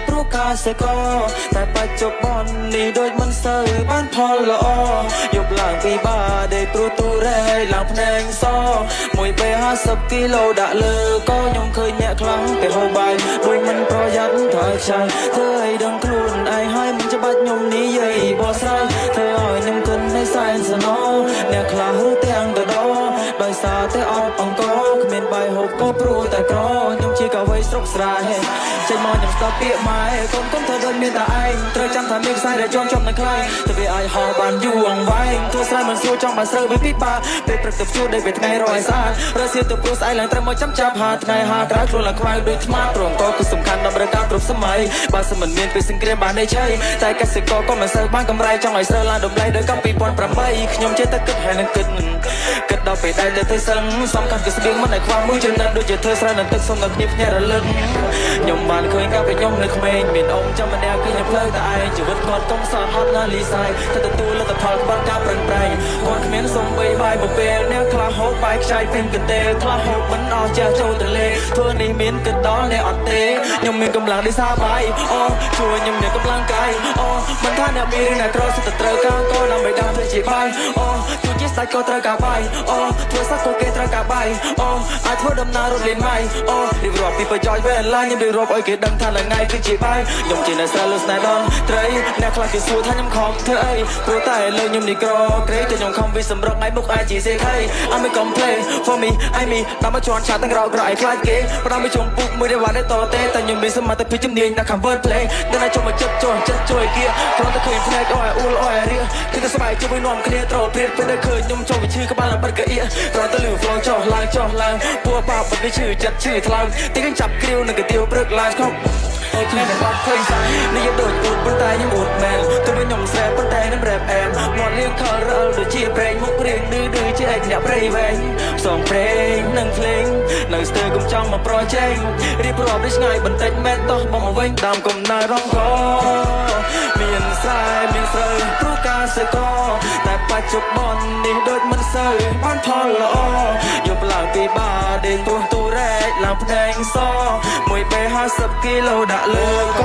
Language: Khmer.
ព្រោះការសកលតែបច្ចុប្បន្ននេះដូចមិនសូវបានផលល្អយប់ឡើងពីបាដេកព្រោះទូរែកឡើងភ្នែកសមួយពេល50គីឡូដាក់លើក៏ខ្ញុំឃើញអ្នកខ្លាំងគេហូបបាយដូចមិនប្រយ័ត្នថយខ្ចាយធ្វើឲ្យដឹងខ្លួនឯងហើយមិនច្បាច់ខ្ញុំនិយាយបោះស្រាយធ្វើឲ្យខ្ញុំគិនในសែនសណោអ្នកខ្លះឬទាំងដដដោយសារតែអត់អង្គគ្មានបាយហូបក៏ព្រោះតែក្រខ្ញុំជាកវីស្រុកស្រែចេញមកខ្ញុំស្ដាប់ពាក្យម៉ែកូនធ្វើដូចមានតែឯងត្រូវចាំថាមានខ្សែដែលជាប់នៅខ្លាំងទៅវាអាចហោបានយូរអង្វែងធ្វើស្រែមិនស្រួលចង់បានស្រូវវាពិបាកពេលព្រឹកទៅជួដូចពេលថ្ងៃរយស្អាតរើសៀទៅព្រោះស្អែកឡើងត្រឹមមកចាប់ហាថ្ងៃហាក្រៅខ្លួនឡើងខ្វៅដូចថ្មព្រមក៏គឺសំខាន់ដល់ការគ្រប់សម័យបើសិនមិនមានពេលសង្គ្រាមបានទេឆៃតែកសិករក៏មិនសូវបានកម្រៃចង់ឲ្យស្រូវឡើងតម្លៃដោយកំ2008ខ្ញុំចេះតែគិតហើយនឹងគិតដល់ពេលដែលទៅសឹងសំខាន់គឺស្បៀងមិនឲ្យខ្វះមួយចំណិតដូចជាធ្វើស្រែនឹងទឹកសុំដល់គ្នាភ្នាក់រលឹកខ្ញុំបានឃើញកាលពីខ្ញុំនៅក្មេងមានអ៊ំចាំម្នាក់គឺខ្ញុំផ្លូវតែឯងជីវិតគាត់កុំសត់ហត់ណាលីសាយតែទទួលលទ្ធផលក្បត់ការប្រឹងប្រែងគាត់គ្មានសំបីបាយមួយពេលអ្នកខ្លះហូបបាយខ្ចាយពេញកន្ទេលខ្លះហូបមិនអស់ចេះចូលទលេធ្វើនេះមានគិតដល់អ្នកអត់ទេខ្ញុំមានកម្លាំងដូចសាបាយអូជួយខ្ញុំមានកម្លាំងកាយអូមិនថាអ្នកមានអ្នកក្រសុទ្ធត្រូវការក៏ដើម្បីដើមធ្វើជាបាយអូជួយជាសាច់ក៏ត្រូវការបាយអូធ្វើសាច់ក៏គេត្រូវការបាយអូអាចធ្វើដំណើររត់លេងម៉ៃអូរៀបរាប់ពីប្រយោជន៍វេលាខ្ញុំរៀបរាប់ឲ្យគេដឹងថាថ្ងៃគឺជាបាយខ្ញុំជាអ្នកស្រែលើស្នេហ៍ដល់ត្រីអ្នកខ្លះគេសួរថាខ្ញុំខំធ្វើអីព្រោះតែលើខ្ញុំនេះក្រក្រេតែខ្ញុំខំវិសម្រុកថ្ងៃមុខអាចជាសេដ្ឋី I'm a complain for me I me តាមមកជន់ឆាទាំងរកក្រឲ្យខ្លាចគេផ្ដាំមកជុំពុកមួយដែលបានតទេតែខ្ញុំមានសមត្ថភាពជំនាញដល់ cover play ដល់ឲ្យជុំមកចិត្តជួយគៀគ្រាន់តែឃើញភ្នែកអស់ឲ្យអ៊ូលអស់ឲ្យរៀគឺតែស្បែកជួយនាំគ្នាត្រោព្រាតពេលដែលឃើញខ្ញុំចូលវិឈឺក្បាលឡើងបិទកអៀគ្រាន់តែលឺ flow ចុះឡើងពួរបាបមិនឈឺចិត្តឈឺថ្លើមទីខ្ញុំចាប់គ្រាវនឹងកាទៀវព្រឹកឡើងខប់អូគ្នាតែបាត់ឃើញនេះយកដូចអួតប៉ុន្តែខ្ញុំអួតមែនទៅវិញខ្ញុំស្រែប៉ុន្តែខ្ញុំរ៉េបអែមមាត់លៀងខលរអល់ដូចជាប្រេងមុខរៀងឌឺជាឯកអ្នកព្រៃវែងផ្សងព្រេងនឹងភ្លេងនៅស្ទើរកុំចង់មកប្រជែងរៀបរាប់ដូចឆ្ងាយបន្តិចមែនតោះបងមកវិញតាមកំណើរងកមានស្រែមានស្រូវព្រោះការសកលតែបច្ចុប្បន្ននេះដូចមិនសូវបានផលល្អយប់ឡើងពីបាដេកពោះទូរែកឡើងភ្នែកសមួយពេល50គីឡូដាក់លើក